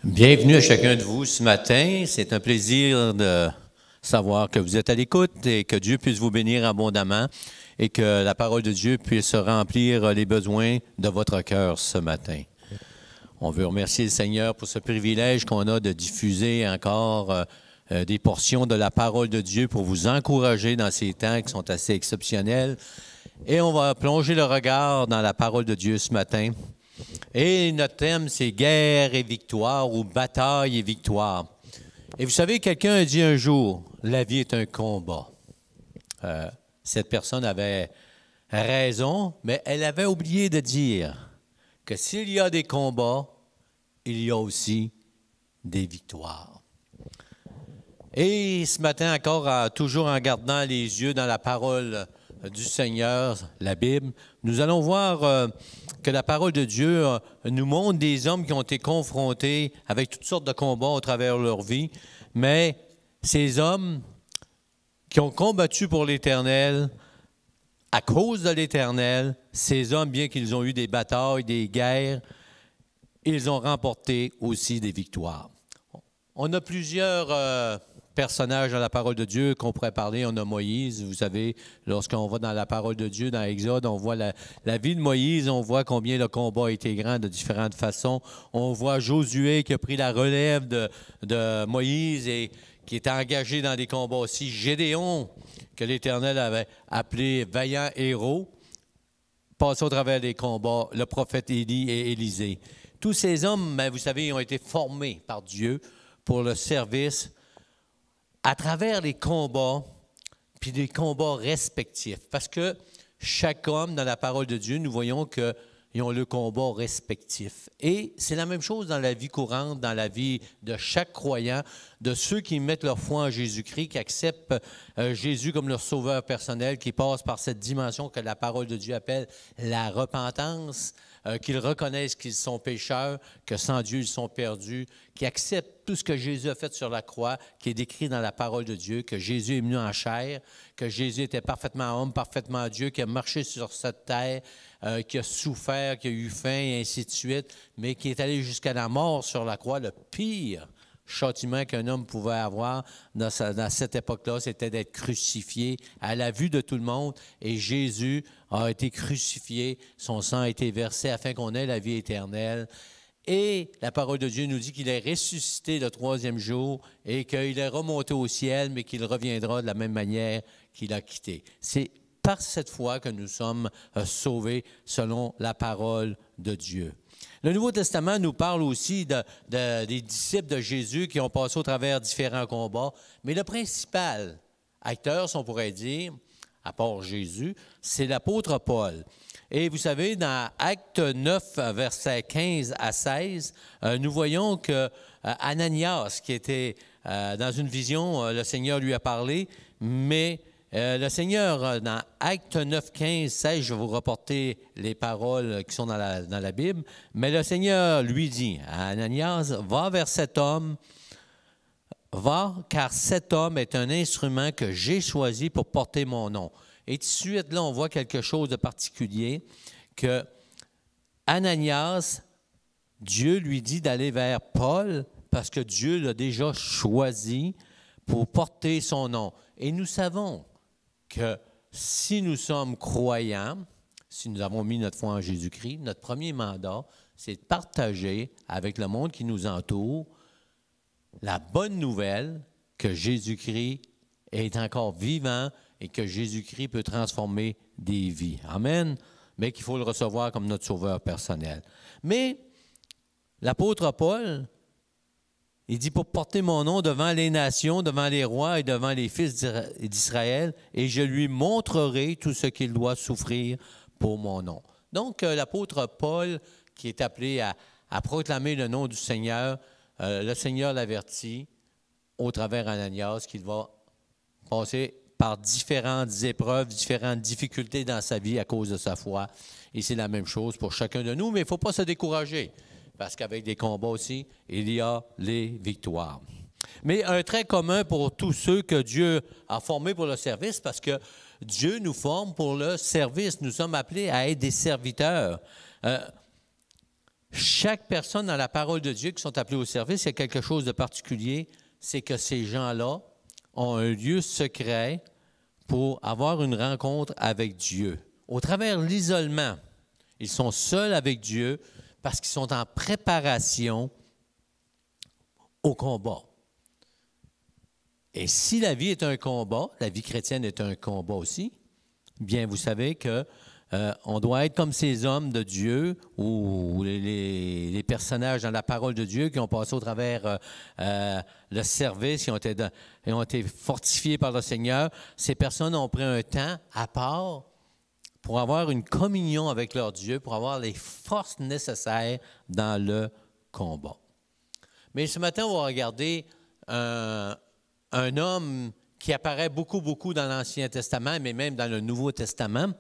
Bienvenue à chacun de vous ce matin. C'est un plaisir de savoir que vous êtes à l'écoute et que Dieu puisse vous bénir abondamment et que la parole de Dieu puisse remplir les besoins de votre cœur ce matin. On veut remercier le Seigneur pour ce privilège qu'on a de diffuser encore des portions de la parole de Dieu pour vous encourager dans ces temps qui sont assez exceptionnels. Et on va plonger le regard dans la parole de Dieu ce matin. Et notre thème, c'est guerre et victoire ou bataille et victoire. Et vous savez, quelqu'un a dit un jour, la vie est un combat. Cette personne avait raison, mais elle avait oublié de dire que s'il y a des combats, il y a aussi des victoires. Et ce matin encore, toujours en gardant les yeux dans la parole du Seigneur, la Bible, nous allons voir que la parole de Dieu nous montre des hommes qui ont été confrontés avec toutes sortes de combats au travers de leur vie, mais ces hommes qui ont combattu pour l'Éternel, à cause de l'Éternel, ces hommes, bien qu'ils ont eu des batailles, des guerres, ils ont remporté aussi des victoires. On a plusieurs personnages dans la parole de Dieu qu'on pourrait parler. On a Moïse, vous savez, lorsqu'on va dans la parole de Dieu, dans Exode, on voit la vie de Moïse, on voit combien le combat a été grand de différentes façons. On voit Josué qui a pris la relève de Moïse et qui était engagé dans des combats aussi. Gédéon, que l'Éternel avait appelé vaillant héros, passé au travers des combats, le prophète Élie et Élisée. Tous ces hommes, vous savez, ont été formés par Dieu pour le service à travers les combats, puis des combats respectifs. Parce que chaque homme, dans la parole de Dieu, nous voyons qu'ils ont le combat respectif. Et c'est la même chose dans la vie courante, dans la vie de chaque croyant, de ceux qui mettent leur foi en Jésus-Christ, qui acceptent Jésus comme leur sauveur personnel, qui passent par cette dimension que la parole de Dieu appelle la repentance, qu'ils reconnaissent qu'ils sont pécheurs, que sans Dieu, ils sont perdus, qui acceptent tout ce que Jésus a fait sur la croix, qui est décrit dans la parole de Dieu, que Jésus est venu en chair, que Jésus était parfaitement homme, parfaitement Dieu, qui a marché sur cette terre, qui a souffert, qui a eu faim, et ainsi de suite, mais qui est allé jusqu'à la mort sur la croix, le pire châtiment qu'un homme pouvait avoir dans cette époque-là, c'était d'être crucifié à la vue de tout le monde. Et Jésus a été crucifié, son sang a été versé afin qu'on ait la vie éternelle. Et la parole de Dieu nous dit qu'il est ressuscité le troisième jour et qu'il est remonté au ciel, mais qu'il reviendra de la même manière qu'il a quitté. C'est par cette foi que nous sommes sauvés selon la parole de Dieu. Le Nouveau Testament nous parle aussi des disciples de Jésus qui ont passé au travers différents combats, mais le principal acteur, si on pourrait dire, à part Jésus, c'est l'apôtre Paul. Et vous savez, dans Acte 9, versets 15 à 16, nous voyons que Ananias, qui était dans une vision, le Seigneur lui a parlé, mais le Seigneur, dans Acte 9, 15, 16, je vais vous reporter les paroles qui sont dans la Bible, mais le Seigneur lui dit à Ananias, « Va vers cet homme, va, car cet homme est un instrument que j'ai choisi pour porter mon nom. » Et tout de suite, là, on voit quelque chose de particulier, que Ananias, Dieu lui dit d'aller vers Paul, parce que Dieu l'a déjà choisi pour porter son nom. Et nous savons que si nous sommes croyants, si nous avons mis notre foi en Jésus-Christ, notre premier mandat, c'est de partager avec le monde qui nous entoure la bonne nouvelle que Jésus-Christ est encore vivant et que Jésus-Christ peut transformer des vies. Amen. Mais qu'il faut le recevoir comme notre sauveur personnel. Mais l'apôtre Paul, il dit, pour porter mon nom devant les nations, devant les rois et devant les fils d'Israël, et je lui montrerai tout ce qu'il doit souffrir pour mon nom. Donc, l'apôtre Paul, qui est appelé à proclamer le nom du Seigneur, le Seigneur l'avertit au travers d'Ananias qu'il va passer par différentes épreuves, différentes difficultés dans sa vie à cause de sa foi. Et c'est la même chose pour chacun de nous, mais il ne faut pas se décourager. Parce qu'avec des combats aussi, il y a les victoires. Mais un trait commun pour tous ceux que Dieu a formés pour le service, parce que Dieu nous forme pour le service. Nous sommes appelés à être des serviteurs. Chaque personne dans la parole de Dieu qui sont appelés au service, il y a quelque chose de particulier, c'est que ces gens-là ont un lieu secret pour avoir une rencontre avec Dieu. Au travers de l'isolement, ils sont seuls avec Dieu parce qu'ils sont en préparation au combat. Et si la vie est un combat, la vie chrétienne est un combat aussi, bien vous savez que on doit être comme ces hommes de Dieu ou les personnages dans la parole de Dieu qui ont passé au travers le service, qui ont été fortifiés par le Seigneur. Ces personnes ont pris un temps à part pour avoir une communion avec leur Dieu, pour avoir les forces nécessaires dans le combat. Mais ce matin, on va regarder un homme qui apparaît beaucoup dans l'Ancien Testament, mais même dans le Nouveau Testament.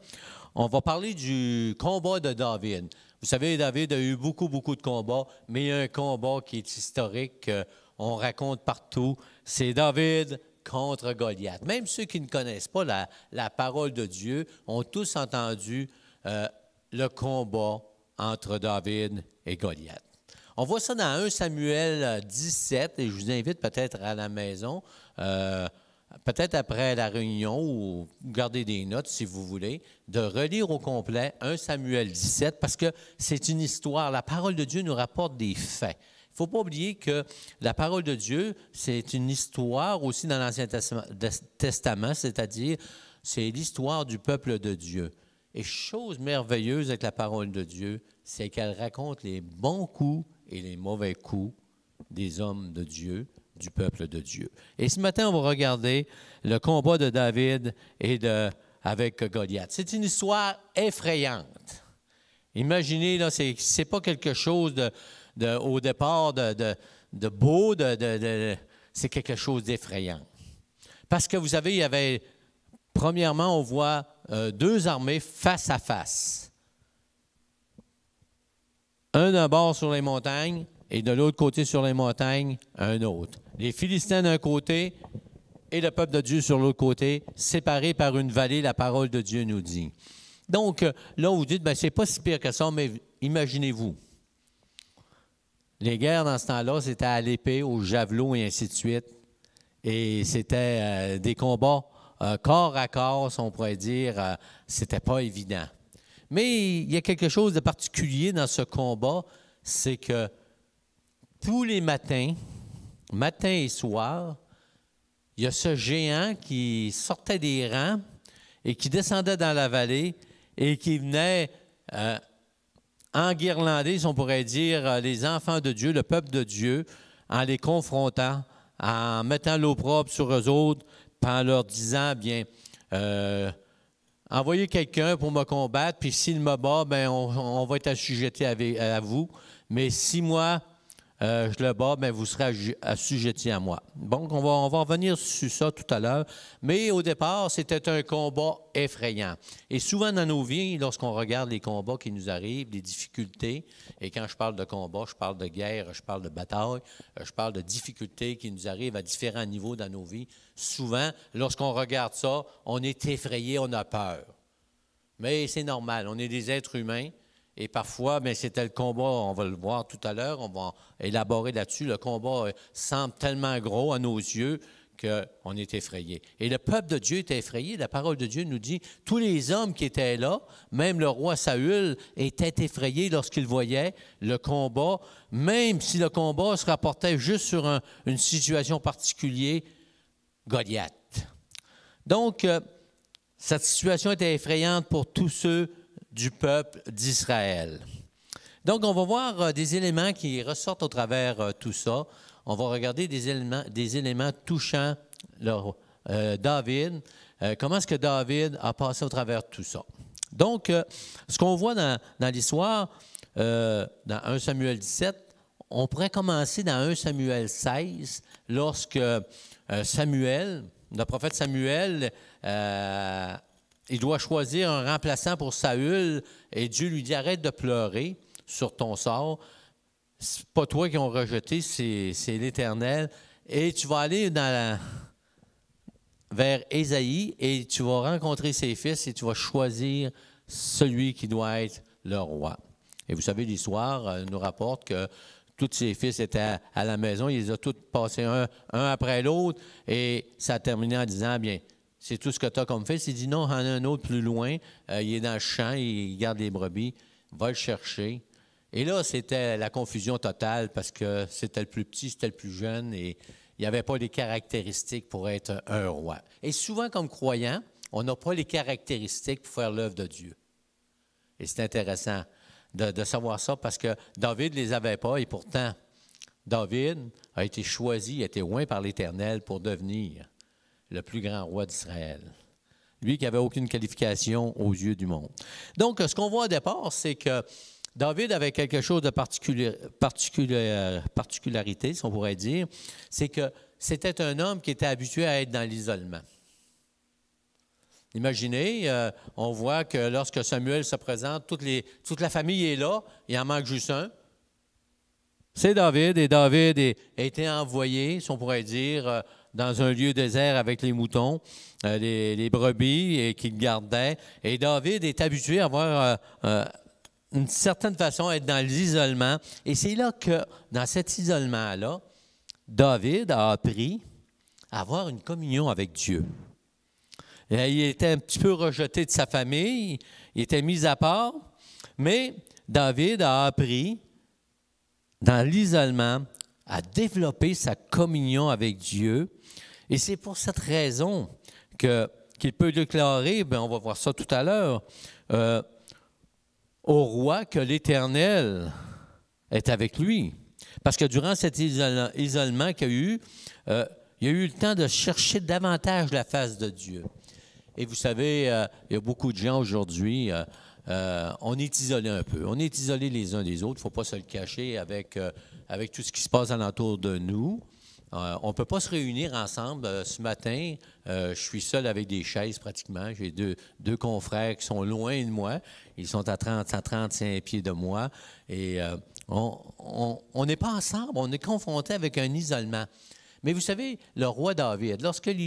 On va parler du combat de David. Vous savez, David a eu beaucoup de combats, mais il y a un combat qui est historique, on raconte partout. C'est David contre Goliath. Même ceux qui ne connaissent pas la parole de Dieu ont tous entendu le combat entre David et Goliath. On voit ça dans 1 Samuel 17, et je vous invite peut-être à la maison, peut-être après la réunion, ou gardez des notes si vous voulez, de relire au complet 1 Samuel 17, parce que c'est une histoire. La parole de Dieu nous rapporte des faits. Il ne faut pas oublier que la parole de Dieu, c'est une histoire aussi dans l'Ancien Testament, c'est-à-dire c'est l'histoire du peuple de Dieu. Et chose merveilleuse avec la parole de Dieu, c'est qu'elle raconte les bons coups et les mauvais coups des hommes de Dieu, du peuple de Dieu. Et ce matin, on va regarder le combat de David avec Goliath. C'est une histoire effrayante. Imaginez, là, c'est pas quelque chose au départ de beau, c'est quelque chose d'effrayant. Parce que vous savez, il y avait, premièrement, on voit deux armées face à face. Un d'un bord sur les montagnes et de l'autre côté sur les montagnes, un autre. Les Philistins d'un côté et le peuple de Dieu sur l'autre côté, séparés par une vallée, la parole de Dieu nous dit. Donc, là, vous dites, bien, c'est pas si pire que ça, mais imaginez-vous. Les guerres dans ce temps-là, c'était à l'épée, au javelot et ainsi de suite. Et c'était des combats corps à corps, si on pourrait dire, c'était pas évident. Mais il y a quelque chose de particulier dans ce combat, c'est que tous les matins, matin et soir, il y a ce géant qui sortait des rangs et qui descendait dans la vallée et qui venait enguirlander, si on pourrait dire, les enfants de Dieu, le peuple de Dieu, en les confrontant, en mettant l'opprobre sur eux autres, en leur disant, bien, envoyez quelqu'un pour me combattre, puis s'il me bat, bien, on va être assujetti à vous. Mais si moi, je le bats, bien, vous serez assujetti à moi. Donc, on va revenir sur ça tout à l'heure. Mais au départ, c'était un combat effrayant. Et souvent dans nos vies, lorsqu'on regarde les combats qui nous arrivent, les difficultés, et quand je parle de combat, je parle de guerre, je parle de bataille, je parle de difficultés qui nous arrivent à différents niveaux dans nos vies. Souvent, lorsqu'on regarde ça, on est effrayé, on a peur. Mais c'est normal, on est des êtres humains. Et parfois, bien, c'était le combat, on va le voir tout à l'heure, on va élaborer là-dessus. Le combat semble tellement gros à nos yeux qu'on est effrayé. Et le peuple de Dieu était effrayé. La parole de Dieu nous dit, tous les hommes qui étaient là, même le roi Saül, était effrayé lorsqu'il voyait le combat, même si le combat se rapportait juste sur une situation particulière, Goliath. Donc, cette situation était effrayante pour tous ceux du peuple d'Israël. Donc, on va voir des éléments qui ressortent au travers tout ça. On va regarder des éléments touchant David. Comment est-ce que David a passé au travers tout ça? Donc, ce qu'on voit dans l'histoire, dans 1 Samuel 17, on pourrait commencer dans 1 Samuel 16, lorsque Samuel, le prophète Samuel, il doit choisir un remplaçant pour Saül et Dieu lui dit « Arrête de pleurer sur ton sort. C'est pas toi qui ont rejeté, c'est l'Éternel. Et tu vas aller vers Ésaïe et tu vas rencontrer ses fils et tu vas choisir celui qui doit être le roi. » Et vous savez, l'histoire nous rapporte que tous ses fils étaient à la maison, il les a tous passés un après l'autre, et ça a terminé en disant, bien, c'est tout ce que tu as comme fils. Il dit, non, il y en a un autre plus loin, il est dans le champ, il garde les brebis, va le chercher. Et là, c'était la confusion totale parce que c'était le plus petit, c'était le plus jeune, et il n'y avait pas les caractéristiques pour être un roi. Et souvent, comme croyants, on n'a pas les caractéristiques pour faire l'œuvre de Dieu. Et c'est intéressant de savoir ça parce que David ne les avait pas et pourtant, David a été choisi, a été oint par l'Éternel pour devenir le plus grand roi d'Israël. Lui qui n'avait aucune qualification aux yeux du monde. Donc, ce qu'on voit au départ, c'est que David avait quelque chose de particularité, si on pourrait dire, c'est que c'était un homme qui était habitué à être dans l'isolement. Imaginez, on voit que lorsque Samuel se présente, toute la famille est là, il en manque juste un. C'est David, et David a été envoyé, si on pourrait dire, dans un lieu désert avec les moutons, les brebis et qu'il gardait. Et David est habitué à avoir une certaine façon à être dans l'isolement. Et c'est là que, dans cet isolement-là, David a appris à avoir une communion avec Dieu. Il était un petit peu rejeté de sa famille, il était mis à part, mais David a appris, dans l'isolement, à développer sa communion avec Dieu. Et c'est pour cette raison qu'il peut déclarer, bien, on va voir ça tout à l'heure, au roi que l'Éternel est avec lui. Parce que durant cet isolement qu'il y a eu, il a eu le temps de chercher davantage la face de Dieu. Et vous savez, il y a beaucoup de gens aujourd'hui, on est isolés un peu. On est isolés les uns des autres, il ne faut pas se le cacher avec tout ce qui se passe alentour de nous. On ne peut pas se réunir ensemble. Ce matin, je suis seul avec des chaises pratiquement. J'ai deux confrères qui sont loin de moi. Ils sont à 35 pieds de moi. Et on n'est pas ensemble. On est confronté avec un isolement. Mais vous savez, le roi David, lorsqu'il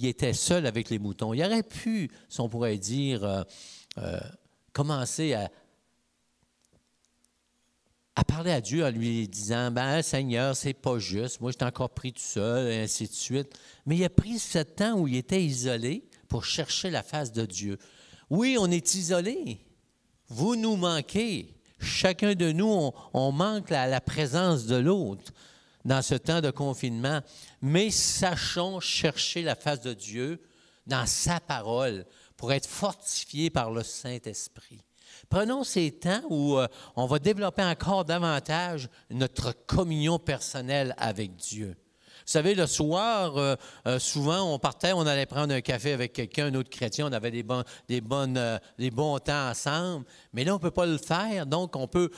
était seul avec les moutons, il aurait pu, si on pourrait dire, commencer à parler à Dieu en lui disant, « Ben Seigneur, c'est pas juste, moi je t'ai encore pris tout seul, et ainsi de suite. » Mais il a pris ce temps où il était isolé pour chercher la face de Dieu. Oui, on est isolé. Vous nous manquez. Chacun de nous, on manque la présence de l'autre dans ce temps de confinement. Mais sachons chercher la face de Dieu dans sa parole pour être fortifiés par le Saint-Esprit. Prenons ces temps où on va développer encore davantage notre communion personnelle avec Dieu. Vous savez, le soir, souvent, on partait, on allait prendre un café avec quelqu'un, un autre chrétien, on avait des bons temps ensemble. Mais là, on ne peut pas le faire, donc on peut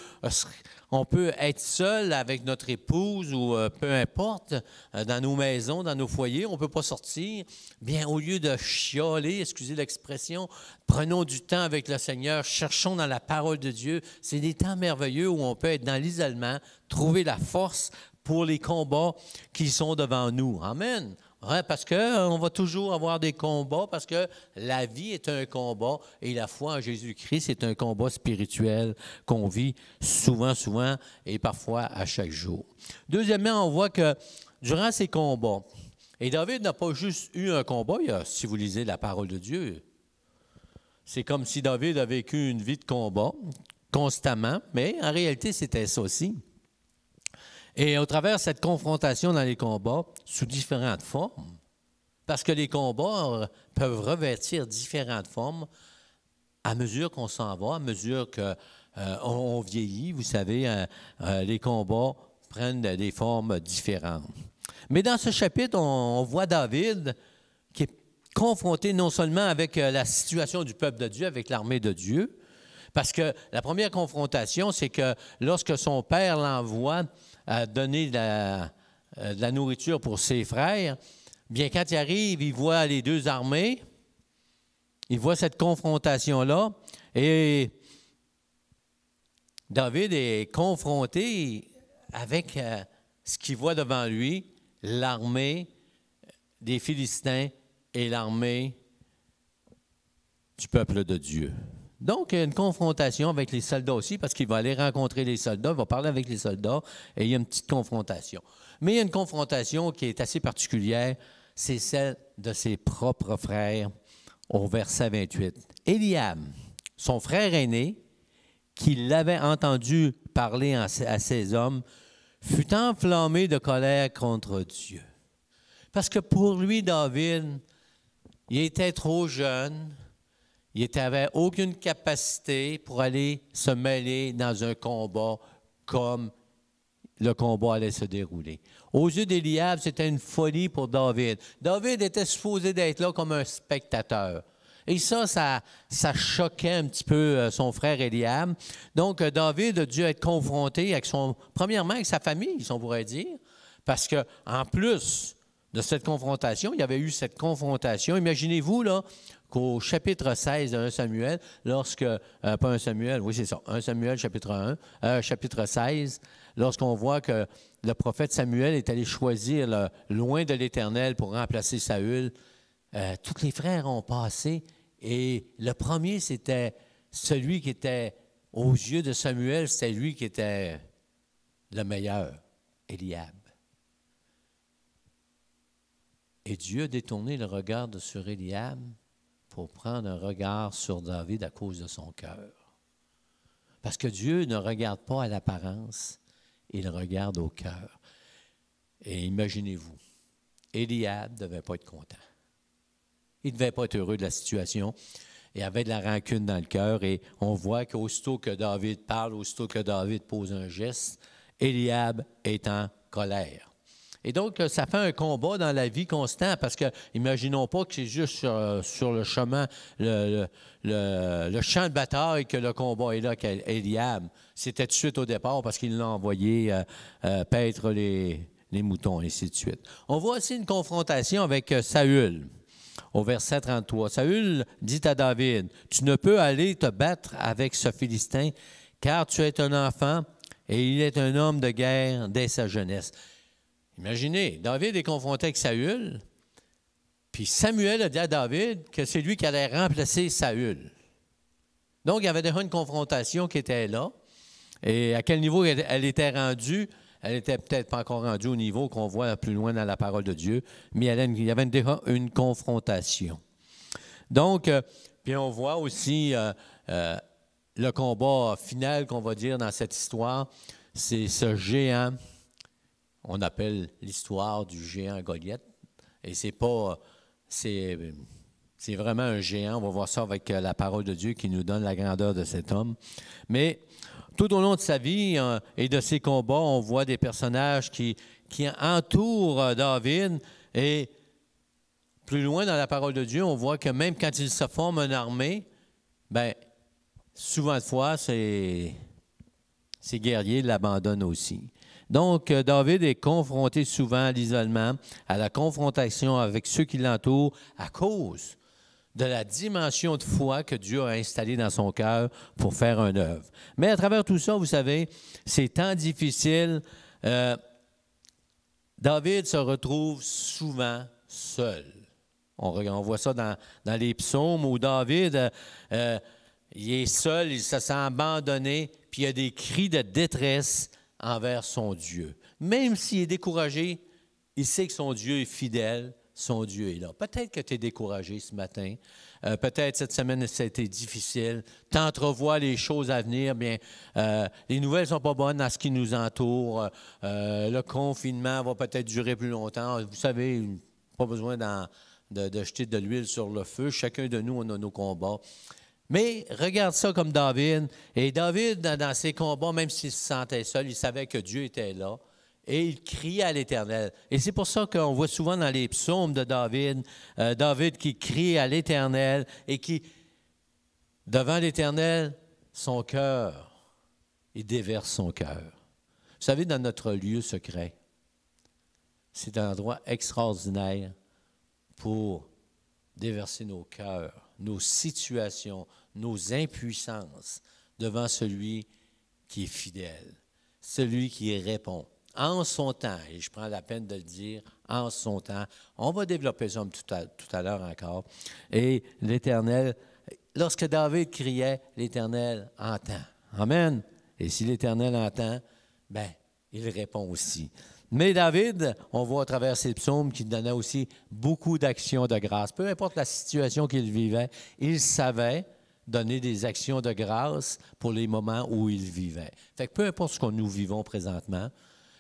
être seul avec notre épouse ou peu importe, dans nos maisons, dans nos foyers, on ne peut pas sortir. Bien, au lieu de chialer, excusez l'expression, prenons du temps avec le Seigneur, cherchons dans la parole de Dieu. C'est des temps merveilleux où on peut être dans l'isolement, trouver la force pour les combats qui sont devant nous. Amen. Ouais, parce qu'on va toujours avoir des combats, parce que la vie est un combat et la foi en Jésus-Christ, c'est un combat spirituel qu'on vit souvent et parfois à chaque jour. Deuxièmement, on voit que durant ces combats, et David n'a pas juste eu un combat, si vous lisez la parole de Dieu, c'est comme si David a vécu une vie de combat constamment, mais en réalité, c'était ça aussi. Et au travers de cette confrontation dans les combats, sous différentes formes, parce que les combats peuvent revêtir différentes formes à mesure qu'on s'en va, à mesure qu'on vieillit, vous savez, les combats prennent des formes différentes. Mais dans ce chapitre, on voit David qui est confronté non seulement avec la situation du peuple de Dieu, avec l'armée de Dieu, parce que la première confrontation, c'est que lorsque son père l'envoie à donner de la nourriture pour ses frères, bien quand il arrive, il voit les deux armées, il voit cette confrontation-là, et David est confronté avec ce qu'il voit devant lui, l'armée des Philistins et l'armée du peuple de Dieu. Donc, il y a une confrontation avec les soldats aussi, parce qu'il va aller rencontrer les soldats, il va parler avec les soldats, et il y a une petite confrontation. Mais il y a une confrontation qui est assez particulière, c'est celle de ses propres frères, au verset 28. Éliab, son frère aîné, qui l'avait entendu parler à ces hommes, fut enflammé de colère contre Dieu. Parce que pour lui, David, il était trop jeune, il n'avait aucune capacité pour aller se mêler dans un combat comme le combat allait se dérouler. Aux yeux d'Éliab, c'était une folie pour David. David était supposé d'être là comme un spectateur. Et ça choquait un petit peu son frère Éliab. Donc, David a dû être confronté premièrement avec sa famille, si on pourrait dire, parce qu'en plus de cette confrontation, il y avait eu cette confrontation. Imaginez-vous, là, qu'au chapitre 16 de 1 Samuel, pas 1 Samuel, oui c'est ça, 1 Samuel chapitre 16, lorsqu'on voit que le prophète Samuel est allé choisir loin de l'Éternel pour remplacer Saül, tous les frères ont passé et le premier, c'était celui qui était, aux yeux de Samuel, c'était lui qui était le meilleur, Éliab. Et Dieu a détourné le regard sur Éliab pour prendre un regard sur David à cause de son cœur. Parce que Dieu ne regarde pas à l'apparence, il regarde au cœur. Et imaginez-vous, Éliab ne devait pas être content. Il ne devait pas être heureux de la situation. Il avait de la rancune dans le cœur et on voit qu'aussitôt que David parle, aussitôt que David pose un geste, Éliab est en colère. Et donc, ça fait un combat dans la vie constant parce que, imaginons pas que c'est juste sur le chemin, le champ de bataille que le combat est là avec Éliab. C'était tout de suite au départ parce qu'il l'a envoyé paître les moutons, et ainsi de suite. On voit aussi une confrontation avec Saül. Au verset 33, Saül dit à David, « Tu ne peux aller te battre avec ce Philistin, car tu es un enfant et il est un homme de guerre dès sa jeunesse. » Imaginez, David est confronté avec Saül, puis Samuel a dit à David que c'est lui qui allait remplacer Saül. Donc, il y avait déjà une confrontation qui était là. Et à quel niveau elle était rendue? Elle n'était peut-être pas encore rendue au niveau qu'on voit plus loin dans la parole de Dieu, mais il y avait déjà une confrontation. Donc, puis on voit aussi le combat final qu'on va dire dans cette histoire, c'est ce géant. On appelle l'histoire du géant Goliath. Et c'est vraiment un géant. On va voir ça avec la parole de Dieu qui nous donne la grandeur de cet homme. Mais tout au long de sa vie et de ses combats, on voit des personnages qui entourent David. Et plus loin dans la parole de Dieu, on voit que même quand il se forme une armée, bien, souvent de fois, ces guerriers l'abandonnent aussi. Donc, David est confronté souvent à l'isolement, à la confrontation avec ceux qui l'entourent à cause de la dimension de foi que Dieu a installée dans son cœur pour faire une œuvre. Mais à travers tout ça, vous savez, ces temps difficiles, David se retrouve souvent seul. On voit ça dans les psaumes où David, il est seul, il se sent abandonné, puis il y a des cris de détresse envers son Dieu. Même s'il est découragé, il sait que son Dieu est fidèle, son Dieu est là. Peut-être que tu es découragé ce matin, peut-être cette semaine ça a été difficile, tu entrevois les choses à venir, bien, les nouvelles ne sont pas bonnes à ce qui nous entoure, le confinement va peut-être durer plus longtemps. Vous savez, pas besoin de jeter de l'huile sur le feu, chacun de nous, on a nos combats. Mais regarde ça comme David. Et David, dans ses combats, même s'il se sentait seul, il savait que Dieu était là. Et il criait à l'Éternel. Et c'est pour ça qu'on voit souvent dans les psaumes de David, David qui crie à l'Éternel et qui, devant l'Éternel, son cœur, il déverse son cœur. Vous savez, dans notre lieu secret, c'est un endroit extraordinaire pour déverser nos cœurs, nos situations, nos impuissances devant celui qui est fidèle, celui qui répond. En son temps, et je prends la peine de le dire, en son temps, on va développer ça tout à l'heure encore, et l'Éternel, lorsque David criait, l'Éternel entend. Amen. Et si l'Éternel entend, bien, il répond aussi. Mais David, on voit à travers ses psaumes qu'il donnait aussi beaucoup d'actions de grâce. Peu importe la situation qu'il vivait, il savait donner des actions de grâce pour les moments où il vivait. Fait que peu importe ce que nous vivons présentement,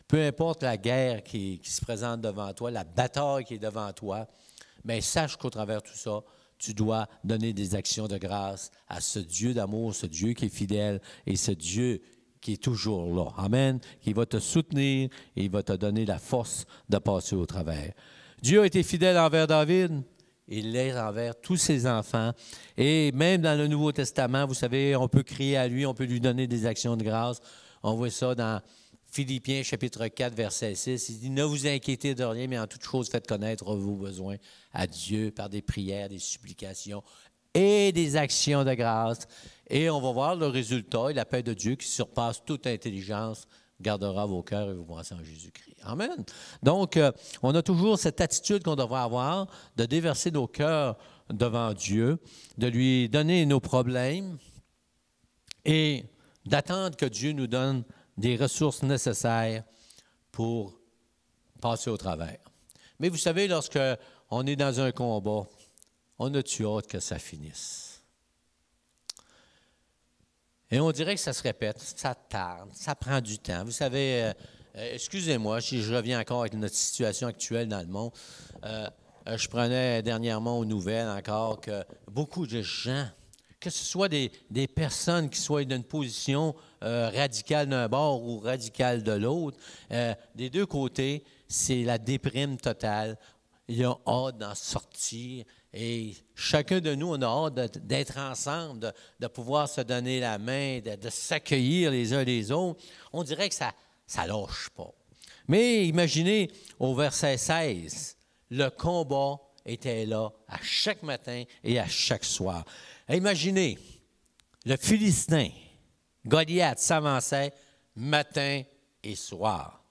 peu importe la guerre qui se présente devant toi, la bataille qui est devant toi, bien, sache qu'au travers de tout ça, tu dois donner des actions de grâce à ce Dieu d'amour, ce Dieu qui est fidèle et ce Dieu qui est toujours là. Amen. Qui va te soutenir et il va te donner la force de passer au travers. Dieu a été fidèle envers David. Il l'est envers tous ses enfants. Et même dans le Nouveau Testament, vous savez, on peut crier à lui, on peut lui donner des actions de grâce. On voit ça dans Philippiens chapitre 4, verset 6. Il dit, « Ne vous inquiétez de rien, mais en toute chose, faites connaître vos besoins à Dieu par des prières, des supplications et des actions de grâce. » Et on va voir le résultat et la paix de Dieu qui surpasse toute intelligence gardera vos cœurs et vos pensées en Jésus-Christ. Amen. Donc, on a toujours cette attitude qu'on devrait avoir de déverser nos cœurs devant Dieu, de lui donner nos problèmes et d'attendre que Dieu nous donne des ressources nécessaires pour passer au travers. Mais vous savez, lorsqu'on est dans un combat, on a-tu hâte que ça finisse? Et on dirait que ça se répète, ça tarde, ça prend du temps. Vous savez, excusez-moi si je reviens encore avec notre situation actuelle dans le monde. Je prenais dernièrement aux nouvelles encore que beaucoup de gens, que ce soit des personnes qui soient dans une position radicale d'un bord ou radicale de l'autre, des deux côtés, c'est la déprime totale. Ils ont hâte d'en sortir. Et chacun de nous, on a hâte d'être ensemble, de pouvoir se donner la main, de s'accueillir les uns les autres. On dirait que ça ne lâche pas. Mais imaginez, au verset 16, le combat était là à chaque matin et à chaque soir. Imaginez, le Philistin, Goliath, s'avançait matin et soir.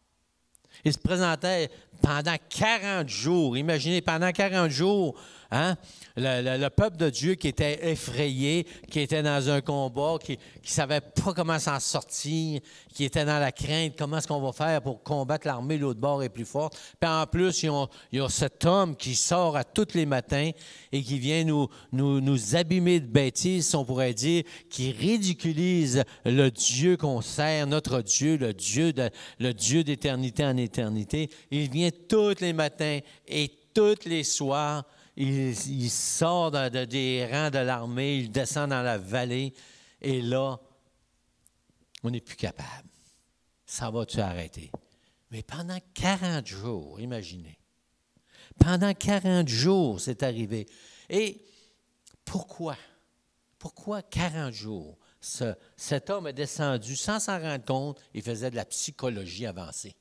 Il se présentait pendant 40 jours. Imaginez, pendant 40 jours, hein, le peuple de Dieu qui était effrayé, qui était dans un combat, qui ne savait pas comment s'en sortir, qui était dans la crainte, comment est-ce qu'on va faire pour combattre l'armée, l'autre bord est plus forte. Puis en plus, il y a cet homme qui sort à tous les matins et qui vient nous abîmer de bêtises, on pourrait dire, qui ridiculise le Dieu qu'on sert, notre Dieu, le Dieu d'éternité en éternité. Il vient tous les matins et tous les soirs. Il sort des rangs de l'armée, il descend dans la vallée, et là, on n'est plus capable. Ça va-tu arrêter? Mais pendant 40 jours, imaginez. Pendant 40 jours, c'est arrivé. Et pourquoi? Pourquoi 40 jours? Cet homme est descendu sans s'en rendre compte, il faisait de la psychologie avancée.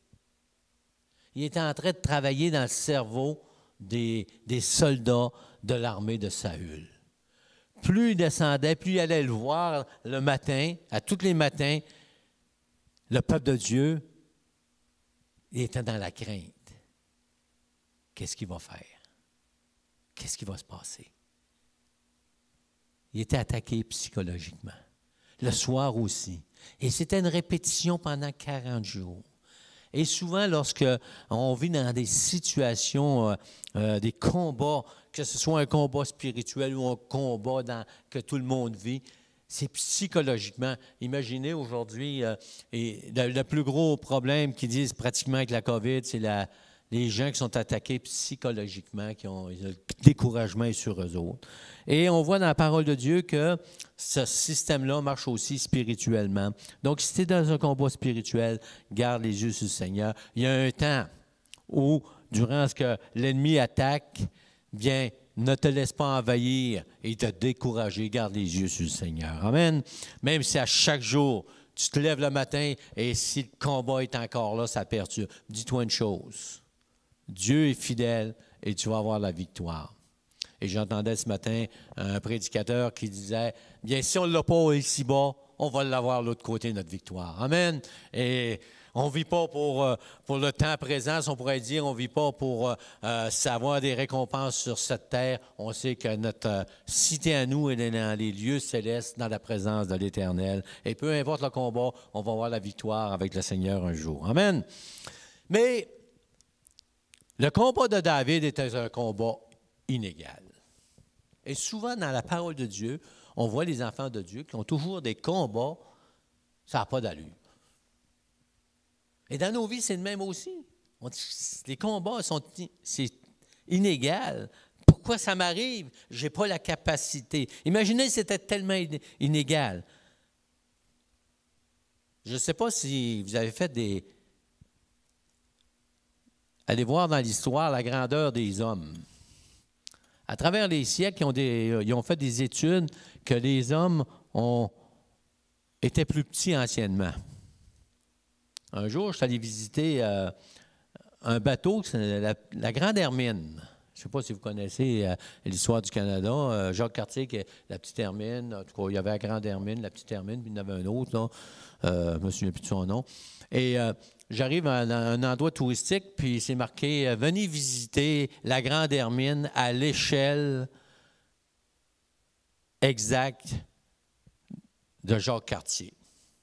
Il était en train de travailler dans le cerveau des soldats de l'armée de Saül. Plus il descendait, plus il allait le voir le matin, à tous les matins, le peuple de Dieu, il était dans la crainte. Qu'est-ce qu'il va faire? Qu'est-ce qui va se passer? Il était attaqué psychologiquement. Le soir aussi. Et c'était une répétition pendant 40 jours. Et souvent, lorsqu'on vit dans des situations, des combats, que ce soit un combat spirituel ou un combat que tout le monde vit, c'est psychologiquement. Imaginez aujourd'hui, le plus gros problème qu'ils disent pratiquement avec la COVID, c'est les gens qui sont attaqués psychologiquement, le découragement est sur eux autres. Et on voit dans la parole de Dieu que ce système-là marche aussi spirituellement. Donc, si tu es dans un combat spirituel, garde les yeux sur le Seigneur. Il y a un temps où, durant ce que l'ennemi attaque, bien, ne te laisse pas envahir et te décourager. Garde les yeux sur le Seigneur. Amen. Même si à chaque jour, tu te lèves le matin et si le combat est encore là, ça perturbe. Dis-toi une chose. Dieu est fidèle et tu vas avoir la victoire. Et j'entendais ce matin un prédicateur qui disait, bien, si on ne l'a pas ici-bas, on va l'avoir de l'autre côté, notre victoire. Amen. Et On ne vit pas pour le temps présent, si on pourrait dire. On ne vit pas pour savoir des récompenses sur cette terre. On sait que notre cité à nous, elle est dans les lieux célestes, dans la présence de l'Éternel. Et peu importe le combat, on va avoir la victoire avec le Seigneur un jour. Amen. Mais le combat de David était un combat inégal. Et souvent, dans la parole de Dieu, on voit les enfants de Dieu qui ont toujours des combats, ça n'a pas d'allure. Et dans nos vies, c'est le même aussi. Les combats c'est inégal. Pourquoi ça m'arrive? Je n'ai pas la capacité. Imaginez si c'était tellement inégal. Je ne sais pas si vous avez fait Allez voir dans l'histoire la grandeur des hommes. À travers les siècles, ils ont fait des études que les hommes étaient plus petits anciennement. Un jour, je suis allé visiter un bateau, la Grande Hermine. Je ne sais pas si vous connaissez l'histoire du Canada. Jacques Cartier, qui est la Petite Hermine. En tout cas, il y avait la Grande Hermine, la Petite Hermine, puis il y en avait un autre, là. Je ne me souviens plus de son nom. Et j'arrive à un endroit touristique, puis c'est marqué « Venez visiter la Grande Hermine à l'échelle exacte de Jacques Cartier. »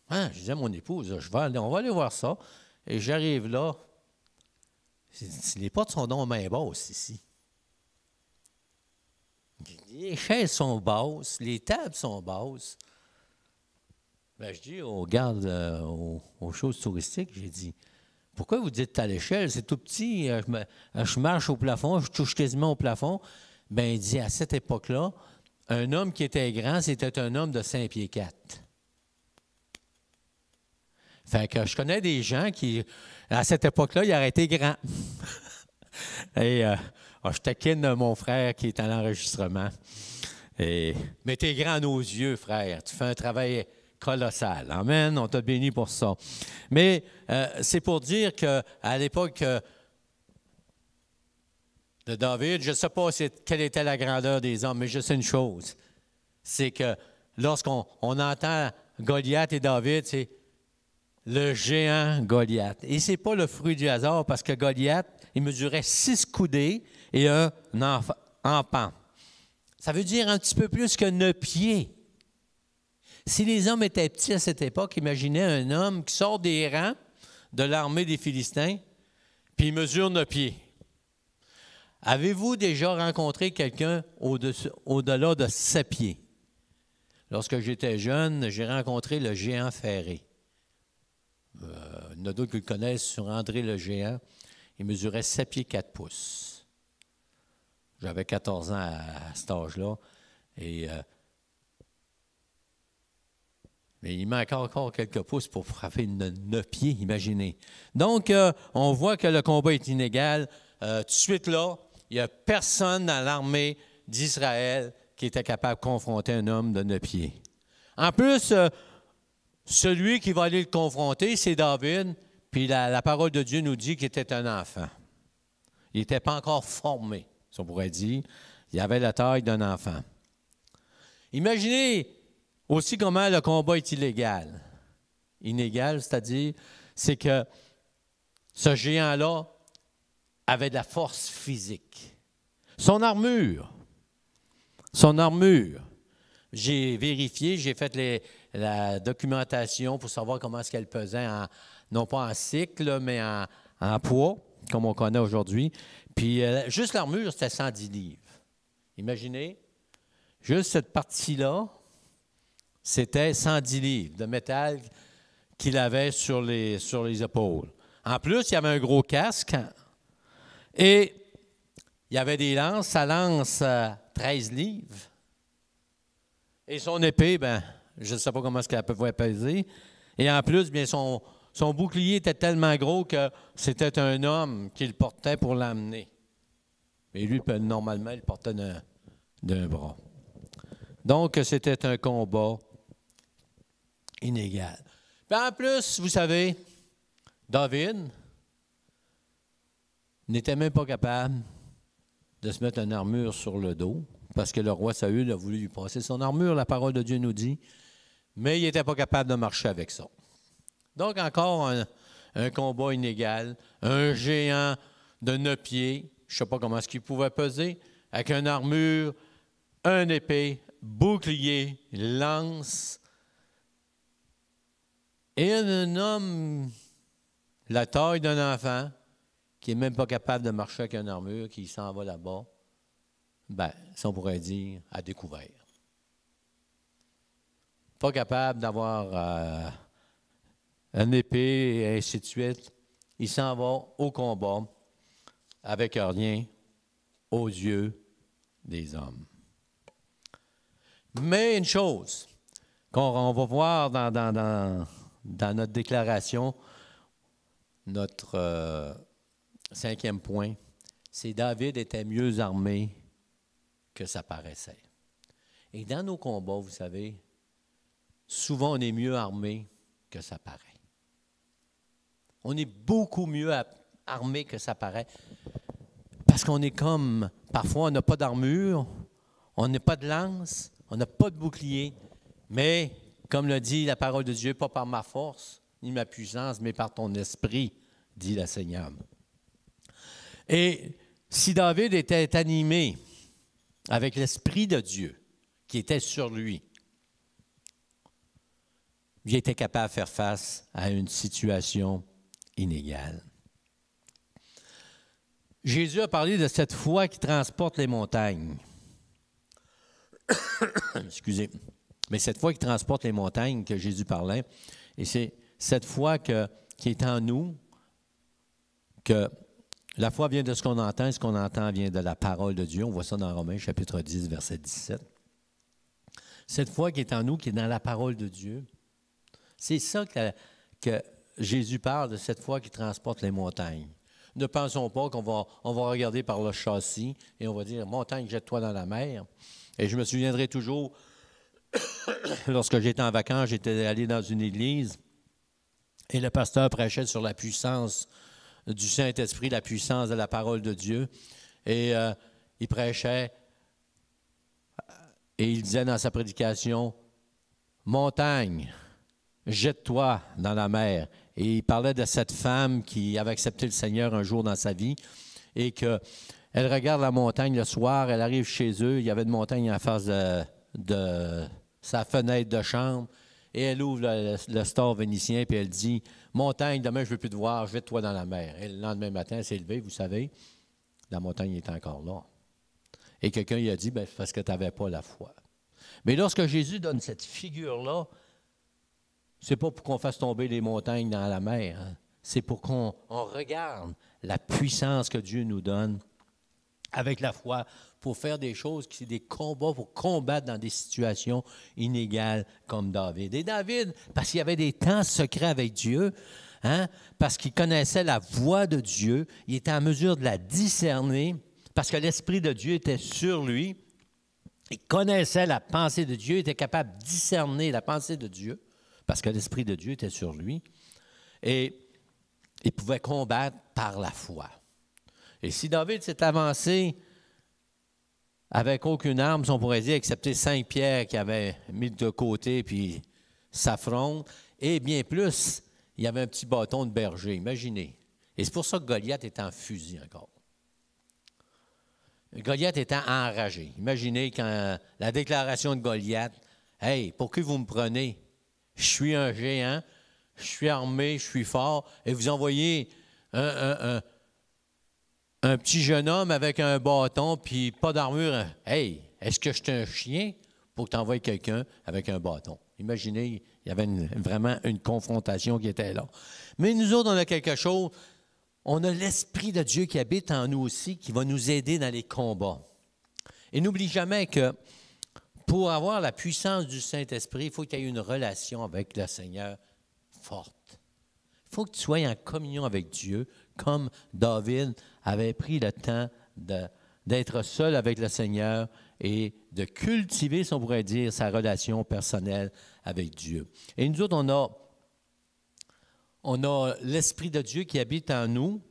Ah, je disais à mon épouse, on va aller voir ça. Et j'arrive là. Les portes sont donc bien basses ici. Les chaises sont basses, les tables sont basses. Ben, je dis aux gardes, aux choses touristiques, j'ai dit, pourquoi vous dites à l'échelle? C'est tout petit, je marche au plafond, je touche quasiment au plafond. Ben, il dit, à cette époque-là, un homme qui était grand, c'était un homme de 5 pieds 4. Fait que je connais des gens qui, à cette époque-là, ils auraient été grands. Et je taquine mon frère qui est à l'enregistrement. Mais tu es grand à nos yeux, frère. Tu fais un travail colossal. Amen. On t'a béni pour ça. Mais c'est pour dire qu'à l'époque de David, je ne sais pas quelle était la grandeur des hommes, mais je sais une chose. C'est que lorsqu'on entend Goliath et David, c'est le géant Goliath. Et ce n'est pas le fruit du hasard parce que Goliath, il mesurait 6 coudées et un empan. Ça veut dire un petit peu plus que 9 pieds. Si les hommes étaient petits à cette époque, imaginez un homme qui sort des rangs de l'armée des Philistins, puis il mesure 9 pieds. Avez-vous déjà rencontré quelqu'un au-delà de 7 pieds? Lorsque j'étais jeune, j'ai rencontré le géant ferré. Il y en a d'autres qui le connaissent sur André le Géant. Il mesurait 7 pieds 4 pouces. J'avais 14 ans à cet âge-là. Mais il manque encore quelques pouces pour frapper 9 pieds, imaginez. Donc, on voit que le combat est inégal. Tout de suite là, il n'y a personne dans l'armée d'Israël qui était capable de confronter un homme de 9 pieds. En plus, celui qui va aller le confronter, c'est David, puis la parole de Dieu nous dit qu'il était un enfant. Il n'était pas encore formé, si on pourrait dire. Il avait la taille d'un enfant. Imaginez aussi comment le combat est illégal. Inégal, c'est-à-dire, c'est que ce géant-là avait de la force physique. Son armure, j'ai vérifié, j'ai fait la documentation pour savoir comment est-ce qu'elle pesait, non pas en cycle, mais en poids, comme on connaît aujourd'hui. Puis juste l'armure, c'était 110 livres. Imaginez, juste cette partie-là, c'était 110 livres de métal qu'il avait sur les épaules. En plus, il y avait un gros casque et il y avait des lances. Sa lance, 13 livres. Et son épée, je ne sais pas comment est-ce qu'elle pouvait peser. Et en plus, bien, son bouclier était tellement gros que c'était un homme qui le portait pour l'emmener. Et lui, normalement, il le portait d'un bras. Donc, c'était un combat inégal. Puis en plus, vous savez, David n'était même pas capable de se mettre une armure sur le dos, parce que le roi Saül a voulu lui passer son armure, la parole de Dieu nous dit, mais il n'était pas capable de marcher avec ça. Donc encore un combat inégal, un géant de 9 pieds, je ne sais pas comment est-ce qu'il pouvait peser, avec une armure, une épée, bouclier, lance, et un homme, la taille d'un enfant, qui n'est même pas capable de marcher avec une armure, qui s'en va là-bas, bien, ça on pourrait dire, à découvert. Pas capable d'avoir une épée et ainsi de suite. Il s'en va au combat avec rien aux yeux des hommes. Mais une chose qu'on va voir dans notre déclaration, notre 5e point, c'est David était mieux armé que ça paraissait. Et dans nos combats, vous savez, souvent on est mieux armé que ça paraît. On est beaucoup mieux armé que ça paraît. Parce qu'on est comme, parfois on n'a pas d'armure, on n'a pas de lance, on n'a pas de bouclier, mais comme le dit la parole de Dieu, pas par ma force ni ma puissance, mais par ton esprit, dit le Seigneur. Et si David était animé avec l'esprit de Dieu qui était sur lui, il était capable de faire face à une situation inégale. Jésus a parlé de cette foi qui transporte les montagnes. Excusez. Mais cette foi qui transporte les montagnes que Jésus parlait, et c'est cette foi qui est en nous, que la foi vient de ce qu'on entend, et ce qu'on entend vient de la parole de Dieu. On voit ça dans Romains, chapitre 10, verset 17. Cette foi qui est en nous, qui est dans la parole de Dieu, c'est ça que Jésus parle, de cette foi qui transporte les montagnes. Ne pensons pas qu'on va regarder par le châssis et on va dire « Montagne, jette-toi dans la mer ». Et je me souviendrai toujours, lorsque j'étais en vacances, j'étais allé dans une église et le pasteur prêchait sur la puissance du Saint-Esprit, la puissance de la parole de Dieu. Et il prêchait et il disait dans sa prédication « Montagne, jette-toi dans la mer ». Et il parlait de cette femme qui avait accepté le Seigneur un jour dans sa vie et qu'elle regarde la montagne le soir, elle arrive chez eux, il y avait une montagne en face de sa fenêtre de chambre et elle ouvre le store vénitien puis elle dit « Montagne, demain je ne veux plus te voir, jette-toi dans la mer ». Et le lendemain matin, elle s'est levée, vous savez, la montagne est encore là. Et quelqu'un lui a dit « C'est parce que tu n'avais pas la foi ». Mais lorsque Jésus donne cette figure-là, c'est pas pour qu'on fasse tomber les montagnes dans la mer. Hein. C'est pour qu'on regarde la puissance que Dieu nous donne avec la foi pour faire des choses qui sont des combats, pour combattre dans des situations inégales comme David. Et David, parce qu'il y avait des temps secrets avec Dieu, hein, parce qu'il connaissait la voix de Dieu, il était en mesure de la discerner, parce que l'Esprit de Dieu était sur lui, il connaissait la pensée de Dieu, il était capable de discerner la pensée de Dieu, parce que l'Esprit de Dieu était sur lui, et il pouvait combattre par la foi. Et si David s'est avancé avec aucune arme, on pourrait dire, excepté 5 pierres qu'il avait mis de côté, puis sa fronde, et bien plus, il y avait un petit bâton de berger, imaginez. Et c'est pour ça que Goliath était en fusil encore. Goliath était enragé. Imaginez quand la déclaration de Goliath, « Hey, pour qui vous me prenez? Je suis un géant, je suis armé, je suis fort, et vous envoyez un petit jeune homme avec un bâton puis pas d'armure. Hey, est-ce que je suis un chien pour que tu envoies quelqu'un avec un bâton? » Imaginez, il y avait vraiment une confrontation qui était là. Mais nous autres, on a quelque chose, on a l'Esprit de Dieu qui habite en nous aussi, qui va nous aider dans les combats. Et n'oublie jamais que pour avoir la puissance du Saint-Esprit, il faut que tu aies une relation avec le Seigneur forte. Il faut que tu sois en communion avec Dieu, comme David avait pris le temps d'être seul avec le Seigneur et de cultiver, si on pourrait dire, sa relation personnelle avec Dieu. Et nous autres, on a l'Esprit de Dieu qui habite en nous.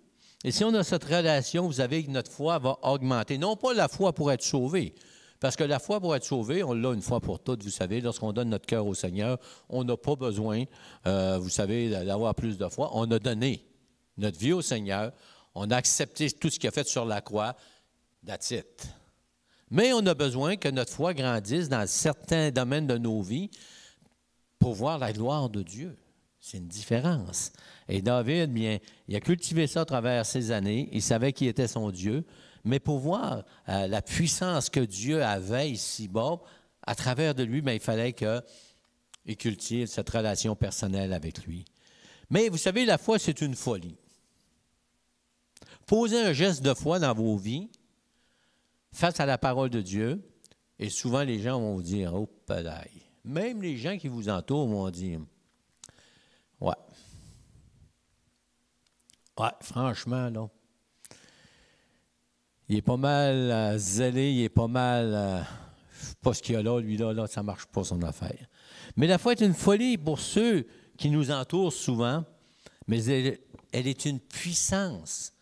Et si on a cette relation, vous savez que notre foi va augmenter. Non pas la foi pour être sauvé, Parce que la foi pour être sauvé, on l'a une fois pour toutes, vous savez. Lorsqu'on donne notre cœur au Seigneur, on n'a pas besoin, vous savez, d'avoir plus de foi. On a donné notre vie au Seigneur. On a accepté tout ce qu'il a fait sur la croix. That's it. Mais on a besoin que notre foi grandisse dans certains domaines de nos vies pour voir la gloire de Dieu. C'est une différence. Et David, bien, il a cultivé ça à travers ses années. Il savait qui était son Dieu. Mais pour voir la puissance que Dieu avait ici-bas, à travers de lui, bien, il fallait qu'il cultive cette relation personnelle avec lui. Mais vous savez, la foi, c'est une folie. Posez un geste de foi dans vos vies, face à la parole de Dieu, et souvent les gens vont vous dire « Oh, padaille ». Même les gens qui vous entourent vont dire « Ouais, franchement, là, il est pas mal zélé, il est pas mal, je sais pas ce qu'il y a là, lui là, ça marche pas son affaire ». Mais la foi est une folie pour ceux qui nous entourent souvent, mais elle est une puissance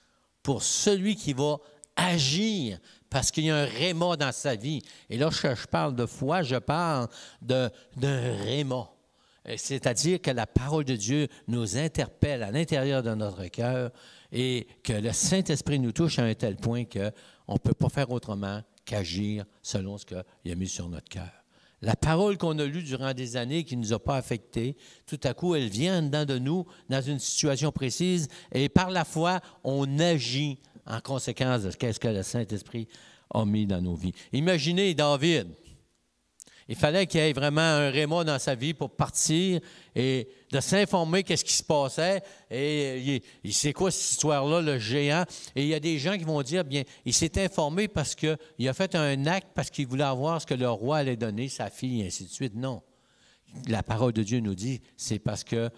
pour celui qui va agir parce qu'il y a un réma dans sa vie. Et là, je parle de foi, je parle d'un réma. C'est-à-dire que la parole de Dieu nous interpelle à l'intérieur de notre cœur et que le Saint-Esprit nous touche à un tel point qu'on ne peut pas faire autrement qu'agir selon ce qu'il a mis sur notre cœur. La parole qu'on a lue durant des années qui ne nous a pas affectés, tout à coup, elle vient dedans de nous dans une situation précise et par la foi, on agit en conséquence de ce que le Saint-Esprit a mis dans nos vies. Imaginez David. Il fallait qu'il y ait vraiment un réma dans sa vie pour partir et de s'informer qu'est-ce qui se passait. Et il sait quoi cette histoire-là, le géant. Et il y a des gens qui vont dire, bien, il s'est informé parce qu'il a fait un acte parce qu'il voulait avoir ce que le roi allait donner, sa fille, et ainsi de suite. Non. La parole de Dieu nous dit, c'est parce que,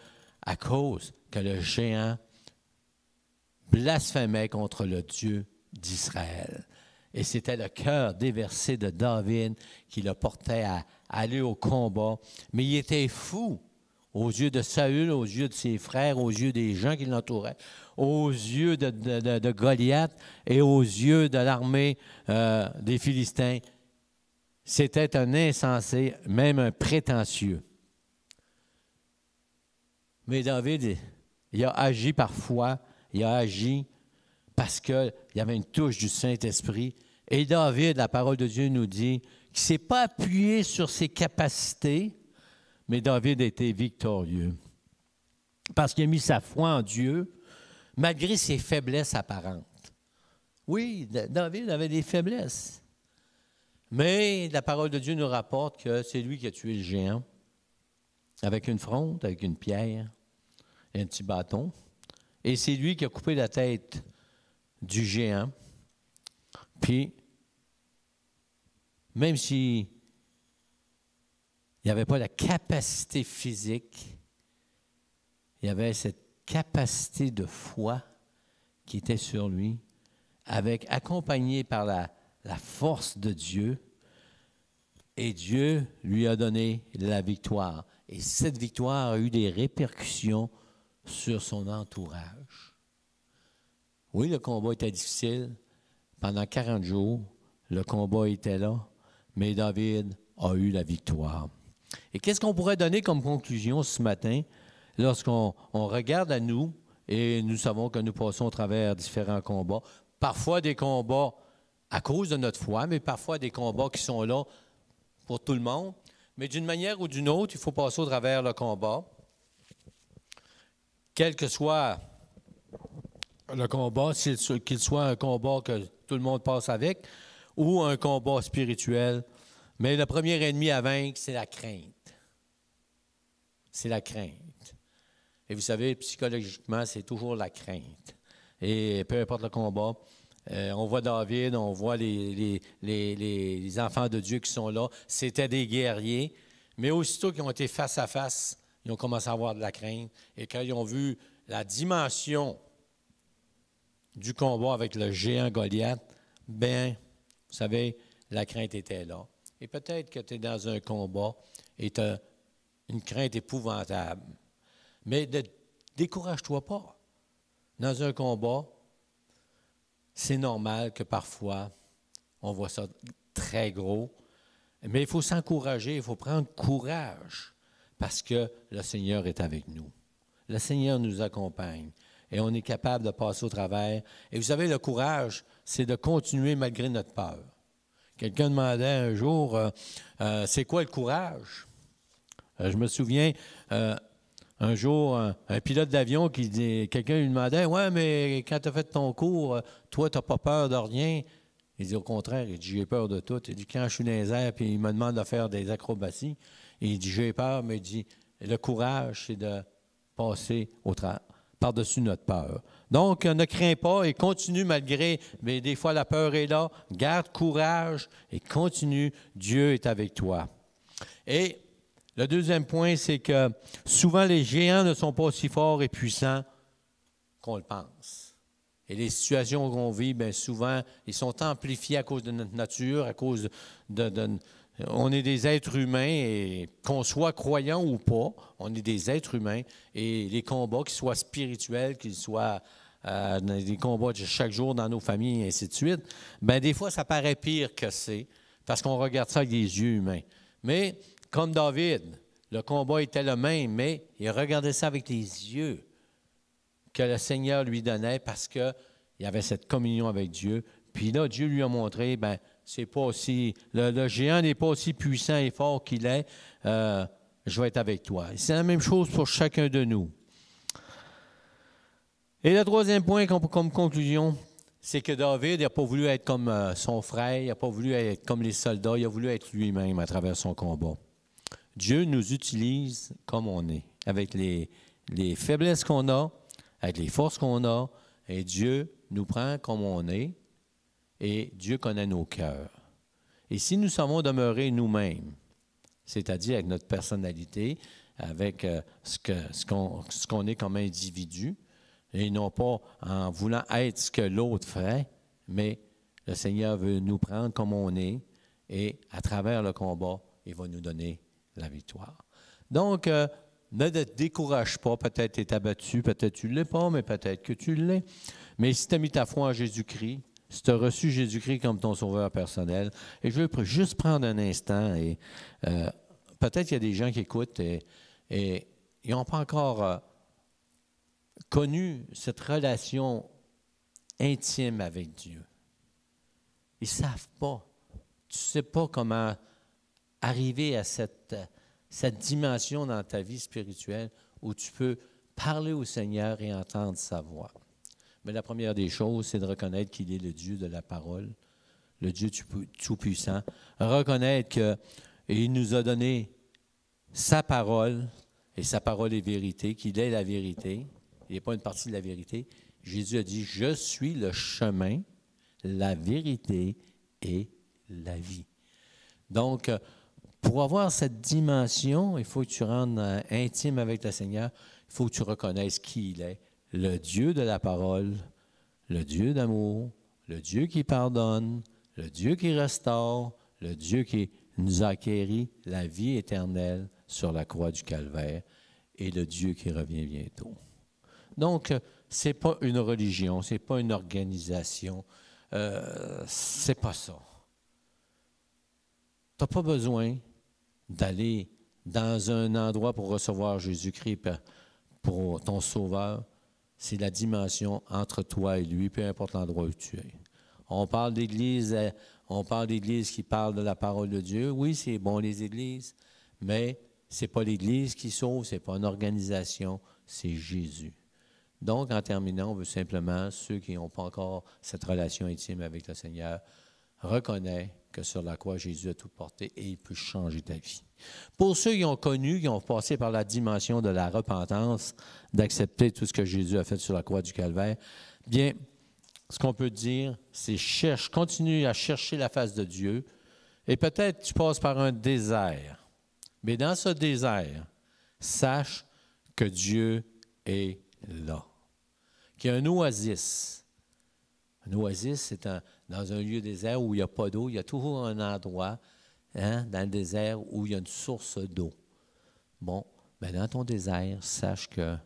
à cause que le géant blasphémait contre le Dieu d'Israël. Et c'était le cœur déversé de David qui le portait à aller au combat. Mais il était fou aux yeux de Saül, aux yeux de ses frères, aux yeux des gens qui l'entouraient, aux yeux de Goliath et aux yeux de l'armée des Philistins. C'était un insensé, même un prétentieux. Mais David, il a agi par foi, il a agi parce qu'il y avait une touche du Saint-Esprit. Et David, la parole de Dieu nous dit qu'il ne s'est pas appuyé sur ses capacités, mais David a été victorieux. Parce qu'il a mis sa foi en Dieu, malgré ses faiblesses apparentes. Oui, David avait des faiblesses. Mais la parole de Dieu nous rapporte que c'est lui qui a tué le géant, avec une fronde, avec une pierre et un petit bâton. Et c'est lui qui a coupé la tête du géant. Puis, même s'il n'avait pas la capacité physique, il y avait cette capacité de foi qui était sur lui, accompagnée par la force de Dieu. Et Dieu lui a donné la victoire. Et cette victoire a eu des répercussions sur son entourage. Oui, le combat était difficile. Pendant 40 jours, le combat était là, mais David a eu la victoire. Et qu'est-ce qu'on pourrait donner comme conclusion ce matin lorsqu'on regarde à nous et nous savons que nous passons à travers différents combats, parfois des combats à cause de notre foi, mais parfois des combats qui sont là pour tout le monde. Mais d'une manière ou d'une autre, il faut passer au travers le combat. Quel que soit le combat, qu'il soit un combat que tout le monde passe avec ou un combat spirituel. Mais le premier ennemi à vaincre, c'est la crainte. C'est la crainte. Et vous savez, psychologiquement, c'est toujours la crainte. Et peu importe le combat, on voit David, on voit les enfants de Dieu qui sont là. C'était des guerriers, mais aussitôt qu'ils ont été face à face, ils ont commencé à avoir de la crainte. Et quand ils ont vu la dimension du combat avec le géant Goliath, bien, vous savez, la crainte était là. Et peut-être que tu es dans un combat et tu as une crainte épouvantable. Mais ne décourage-toi pas. Dans un combat, c'est normal que parfois, on voit ça très gros. Mais il faut s'encourager, il faut prendre courage parce que le Seigneur est avec nous. Le Seigneur nous accompagne et on est capable de passer au travers. Et vous savez, le courage, c'est de continuer malgré notre peur. Quelqu'un demandait un jour, c'est quoi le courage? Je me souviens, un jour, un pilote d'avion, quelqu'un lui demandait, « Ouais, mais quand tu as fait ton cours, toi, tu n'as pas peur de rien? » Il dit, au contraire, il dit, j'ai peur de tout. Il dit, quand je suis dans les airs, puis il me demande de faire des acrobaties, il dit, j'ai peur, mais il dit, le courage, c'est de passer par-dessus notre peur. Donc, ne crains pas et continue malgré, mais des fois la peur est là. Garde courage et continue. Dieu est avec toi. Et le deuxième point, c'est que souvent les géants ne sont pas aussi forts et puissants qu'on le pense. Et les situations qu'on vit, bien souvent, ils sont amplifiés à cause de notre nature, à cause on est des êtres humains, et qu'on soit croyant ou pas, on est des êtres humains. Et les combats, qu'ils soient spirituels, qu'ils soient des combats de chaque jour dans nos familles, et ainsi de suite, bien des fois, ça paraît pire que c'est, parce qu'on regarde ça avec des yeux humains. Mais, comme David, le combat était le même, mais il regardait ça avec les yeux que le Seigneur lui donnait parce qu'il y avait cette communion avec Dieu. Puis là, Dieu lui a montré, bien, c'est pas aussi, le géant n'est pas aussi puissant et fort qu'il est, je vais être avec toi. C'est la même chose pour chacun de nous. Et le troisième point comme conclusion, c'est que David n'a pas voulu être comme son frère, il n'a pas voulu être comme les soldats, il a voulu être lui-même à travers son combat. Dieu nous utilise comme on est, avec les faiblesses qu'on a, avec les forces qu'on a, et Dieu nous prend comme on est, et Dieu connaît nos cœurs. Et si nous savons demeurer nous-mêmes, c'est-à-dire avec notre personnalité, avec ce qu'on est comme individu, et non pas en voulant être ce que l'autre ferait, mais le Seigneur veut nous prendre comme on est, et à travers le combat, il va nous donner la victoire. Donc, ne te décourage pas. Peut-être tu es abattu, peut-être tu ne l'es pas, mais peut-être que tu l'es. Mais si tu as mis ta foi en Jésus-Christ, si tu as reçu Jésus-Christ comme ton sauveur personnel, et je veux juste prendre un instant, et peut-être qu'il y a des gens qui écoutent et ils n'ont pas encore connu cette relation intime avec Dieu. Ils ne savent pas. Tu ne sais pas comment arriver à cette dimension dans ta vie spirituelle où tu peux parler au Seigneur et entendre sa voix. Mais la première des choses, c'est de reconnaître qu'il est le Dieu de la parole, le Dieu tout-puissant. Reconnaître qu'il nous a donné sa parole, et sa parole est vérité, qu'il est la vérité. Il n'est pas une partie de la vérité. Jésus a dit, « Je suis le chemin, la vérité et la vie. » Donc, pour avoir cette dimension, il faut que tu rendes intime avec le Seigneur. Il faut que tu reconnaisses qui il est. Le Dieu de la parole, le Dieu d'amour, le Dieu qui pardonne, le Dieu qui restaure, le Dieu qui nous a acquéri la vie éternelle sur la croix du Calvaire et le Dieu qui revient bientôt. Donc, ce n'est pas une religion, ce n'est pas une organisation, c'est pas ça. Tu n'as pas besoin d'aller dans un endroit pour recevoir Jésus-Christ pour ton sauveur. C'est la dimension entre toi et lui, peu importe l'endroit où tu es. On parle d'église qui parle de la parole de Dieu. Oui, c'est bon les églises, mais ce n'est pas l'Église qui sauve, ce n'est pas une organisation, c'est Jésus. Donc, en terminant, on veut simplement, ceux qui n'ont pas encore cette relation intime avec le Seigneur, reconnaissent que sur la croix, Jésus a tout porté et il peut changer ta vie. Pour ceux qui ont connu, qui ont passé par la dimension de la repentance, d'accepter tout ce que Jésus a fait sur la croix du Calvaire, bien, ce qu'on peut dire, c'est continue à chercher la face de Dieu et peut-être tu passes par un désert. Mais dans ce désert, sache que Dieu est là. Qu'il y a un oasis. Un oasis, c'est dans un lieu désert où il n'y a pas d'eau. Il y a toujours un endroit dans le désert où il y a une source d'eau. Bon, bien dans ton désert, sache que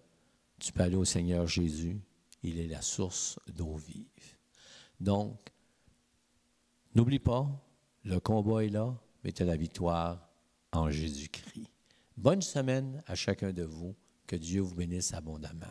tu peux aller au Seigneur Jésus. Il est la source d'eau vive. Donc, n'oublie pas, Le combat est là, mais tu as la victoire en Jésus-Christ. Bonne semaine à chacun de vous. Que Dieu vous bénisse abondamment.